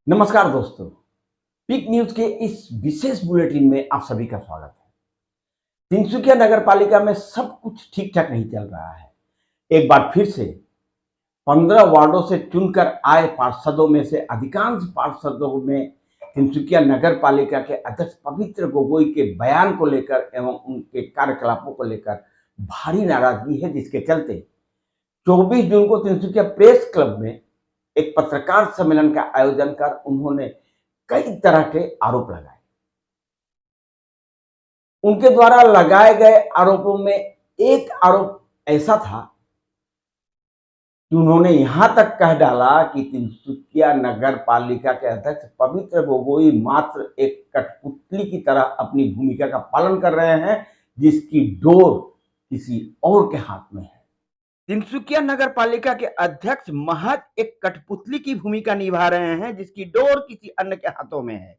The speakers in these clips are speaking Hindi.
नमस्कार दोस्तों, पिक न्यूज के इस विशेष बुलेटिन में आप सभी का स्वागत है। तिनसुकिया नगर पालिका में सब कुछ ठीक ठाक नहीं चल रहा है। एक बार फिर से 15 वार्डों से चुनकर आए पार्षदों में से अधिकांश पार्षदों में तिनसुकिया नगर पालिका के अध्यक्ष पवित्र गोगोई के बयान को लेकर एवं उनके कार्यकलापों को लेकर भारी नाराजगी है, जिसके चलते 24 जून को तिनसुकिया प्रेस क्लब में एक पत्रकार सम्मेलन का आयोजन कर उन्होंने कई तरह के आरोप लगाए। उनके द्वारा लगाए गए आरोपों में एक आरोप ऐसा था कि उन्होंने यहां तक कह डाला कि तिनसुकिया नगर पालिका के अध्यक्ष पवित्र गोगोई मात्र एक कठपुतली की तरह अपनी भूमिका का पालन कर रहे हैं, जिसकी डोर किसी और के हाथ में है। तिनसुकिया नगर पालिका के अध्यक्ष महज एक कठपुतली की भूमिका निभा रहे हैं, जिसकी डोर किसी अन्य के हाथों में है।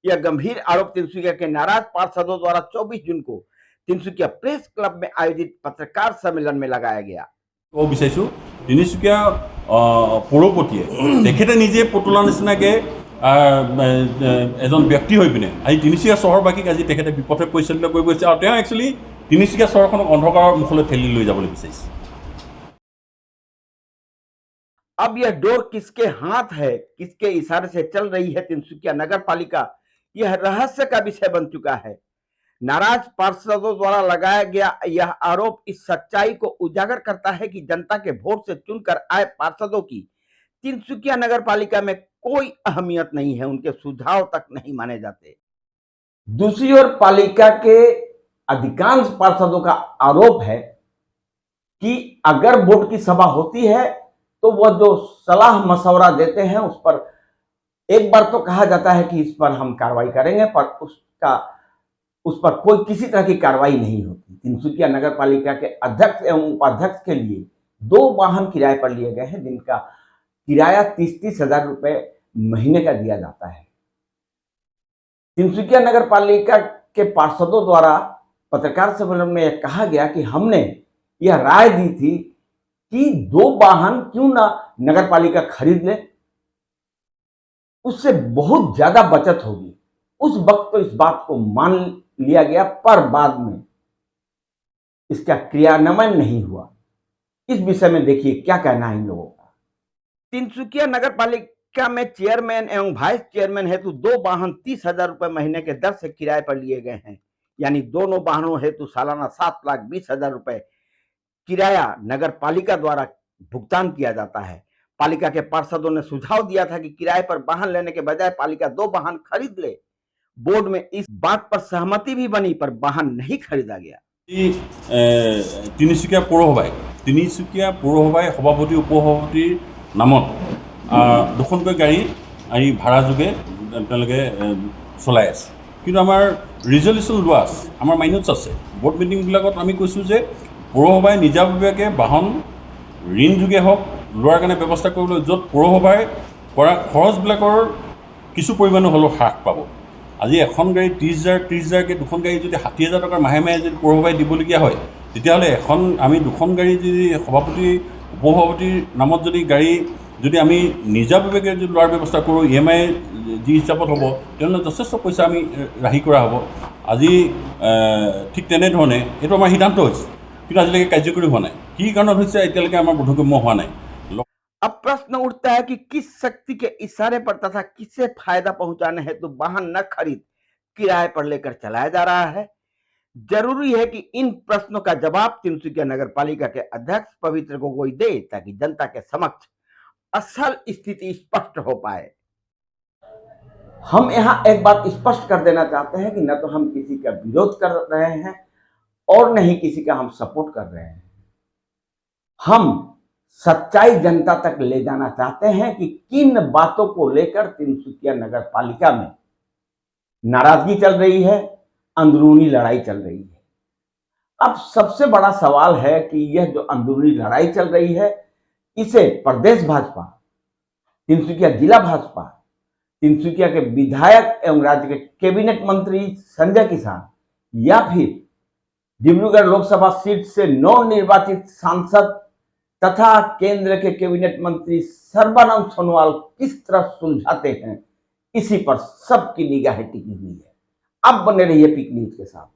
यह गंभीर आरोप तिनसुकिया के नाराज पार्षदों द्वारा 24 जून को तिनसुकिया प्रेस क्लब में आयोजित पत्रकार सम्मेलन में लगाया गया। वो विचारिছো तिनसुकिया পৌৰপতিয়ে তেখেতে নিজে পুতলা নিচিনাকে এজন ব্যক্তি হৈ পিনে আজি তিনচুকীয়া চহৰবাসীক আজি তেখেতে বিপথে পৰিচালিত কৰিব গৈছে আৰু তেওঁ একচুৱেলি তিনচুকীয়া চহৰখনক অন্ধকাৰৰ মুখলৈ ঠেলি লৈ যাবলৈ বিচাৰিছে। अब यह डोर किसके हाथ है, किसके इशारे से चल रही है तिनसुकिया नगर पालिका, यह रहस्य का विषय बन चुका है। नाराज पार्षदों द्वारा लगाया गया यह आरोप इस सच्चाई को उजागर करता है कि जनता के वोट से चुनकर आए पार्षदों की तिनसुकिया नगर पालिका में कोई अहमियत नहीं है, उनके सुझाव तक नहीं माने जाते। दूसरी ओर पालिका के अधिकांश पार्षदों का आरोप है कि अगर बोर्ड की सभा होती है तो वह जो सलाह मशवरा देते हैं उस पर एक बार तो कहा जाता है कि इस पर हम कार्रवाई करेंगे, पर उस पर कोई किसी तरह की कार्रवाई नहीं होती। तिनसुकिया नगर पालिका के अध्यक्ष एवं उपाध्यक्ष के लिए 2 वाहन किराए पर लिए गए हैं, जिनका किराया 30-30 हजार रुपए महीने का दिया जाता है। तिनसुकिया नगर पालिका के पार्षदों द्वारा पत्रकार सम्मेलन में यह कहा गया कि हमने यह राय दी थी कि 2 वाहन क्यों ना नगर पालिका खरीद ले, उससे बहुत ज्यादा बचत होगी। उस वक्त तो इस बात को मान लिया गया, पर बाद में इसका क्रियान्वयन नहीं हुआ। इस विषय में देखिए क्या कहना है इन लोगों का। तिनसुकिया नगर पालिका में चेयरमैन एवं वाइस चेयरमैन हेतु 2 वाहन 30 हजार रुपए महीने के दर से किराए पर लिए गए हैं, यानी दोनों वाहनों हेतु सालाना 7,20,000 रुपए किराया नगर पालिका द्वारा भुगतान किया जाता है। पालिका के पार्षदों ने सुझाव दिया था कि किराए पर वाहन लेने के बजाय पालिका 2 वाहन खरीद ले। बोर्ड में इस बात पर सहमति भी बनी, पर वाहन नहीं खरीदा गया। তিনচুকীয়া পৌৰসভাই সভাপতি উপসভাপতিৰ নামত দুখনকৈ গাড়ী আহি ভাড়াযোগে তেওঁলোকে চলাই আছে, কিন্তু আমাৰ ৰিজলিউশ্যন লোৱা আছে, আমাৰ মাইনটছ আছে। বোৰ্ড মিটিংবিলাকত আমি কৈছোঁ যে পৌৰসভাই নিজাববীয়াকৈ বাহন ঋণযোগে হওক লোৱাৰ কাৰণে ব্যৱস্থা কৰিবলৈ, য'ত পৌৰসভাই কৰা খৰচবিলাকৰ কিছু পৰিমাণে হ'লেও হ্ৰাস পাব। আজি এখন গাড়ী 30,000কৈ দুখন গাড়ী যদি 60,000 টকাৰ মাহে মাহে যদি পৌৰসভাই দিবলগীয়া হয়, তেতিয়াহ'লে আমি দুখন গাড়ী যদি সভাপতি উপসভাপতিৰ নামত যদি গাড়ী যদি আমি নিজাববীয়াকৈ যদি লোৱাৰ ব্যৱস্থা কৰোঁ, EMI যি হিচাপত হ'ব, তেনেহ'লে যথেষ্ট পইচা আমি ৰাহি কৰা হ'ব। আজি ঠিক তেনেধৰণে এইটো আমাৰ সিদ্ধান্ত হৈছে, কিন্তু আজিলৈকে কাৰ্যকৰী হোৱা নাই। কি কাৰণত হৈছে এতিয়ালৈকে আমাৰ বোধগম্য হোৱা নাই। अब प्रश्न उठता है कि किस शक्ति के इशारे पर तथा किसे फायदा पहुंचाने हेतु वाहन न खरीद किराए पर लेकर चलाया जा रहा है। जरूरी है कि इन प्रश्नों का जवाब तिनसुकिया नगर पालिका के अध्यक्ष पवित्र गोगोई दे, ताकि जनता के समक्ष असल स्थिति स्पष्ट हो पाए। हम यहाँ एक बात स्पष्ट कर देना चाहते हैं कि न तो हम किसी का विरोध कर रहे हैं और न ही किसी का हम सपोर्ट कर रहे हैं। हम सच्चाई जनता तक ले जाना चाहते हैं कि किन बातों को लेकर तिनसुकिया नगर पालिका में नाराजगी चल रही है, अंदरूनी लड़ाई चल रही है। अब सबसे बड़ा सवाल है कि यह जो अंदरूनी लड़ाई चल रही है, इसे प्रदेश भाजपा, तिनसुकिया जिला भाजपा, तिनसुकिया के विधायक एवं राज्य के कैबिनेट मंत्री संजय किसान या फिर डिब्रूगढ़ लोकसभा सीट से नव निर्वाचित सांसद तथा केंद्र के कैबिनेट मंत्री सर्बानंद सोनोवाल किस तरह सुलझाते हैं, इसी पर सबकी निगाहें टिकी हुई है। अब बने रहिए पिक न्यूज के साथ।